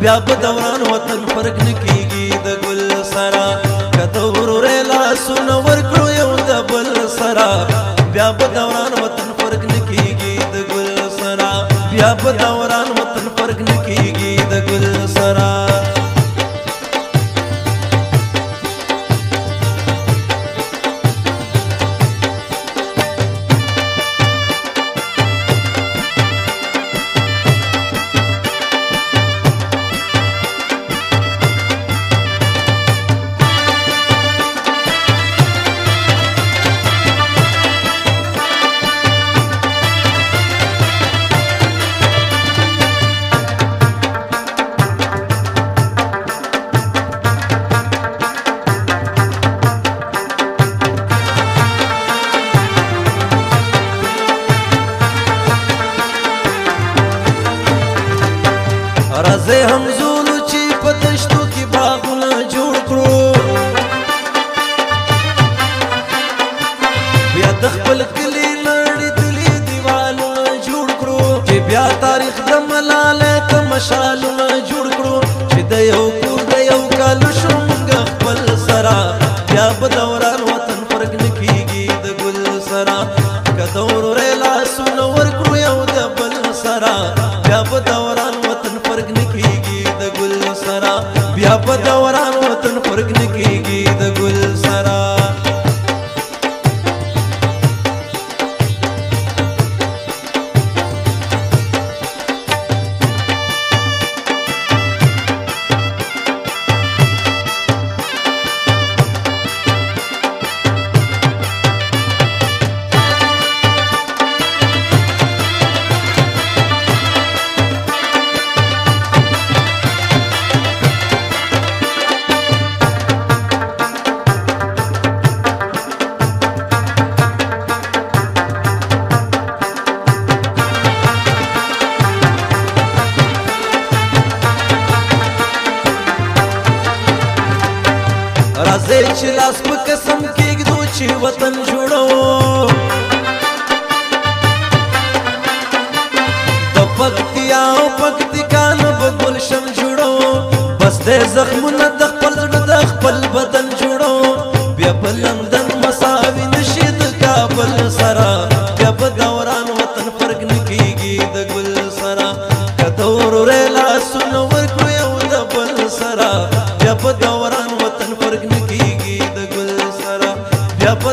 بیا په دوران وطن فرق نه کیږي د ګل سره کته ورورې لاسونه ورکړو یو د بل سره بیا په دوران وطن فرق نه کیږي د ګل سره بیا په دوران وطن فرق نه کیږي د ګل سره راځي همزولو چې په دشتو کې باغونه جوړ کړو بیا د خپل کلي لړې تلې دیوالونه جوړ کړو چې بیا تاریخ د ملالۍ ته مشالونه جوړ کړو چې د یو کور د یو کالو شونګ خپل سره بیا په دوران وطن فرق نه کیږي د ګل سره که دورې لاسونه ورکړو یو د بل سره بیا په دوران وطن فرق نه کیږي د ګل سره بیا په دوران وطن فرق نه کیږي د ګل سره راځي چې لاس په قسم کېږدو چې وطن جوړو د پکتیا او پکتیکانو به ګلشن جوړو بس د زخمونه د خپل زړه د خپل بدن جوړو بیا په لندن مساوي نشي د کابل سره بیا په دوران وطن فرق نه کیږي د ګل سره کته ورورې لاسونه ورکړو یو د بل سره بیا په دوران وطن فرق نه کیږي د ګل سره بیا په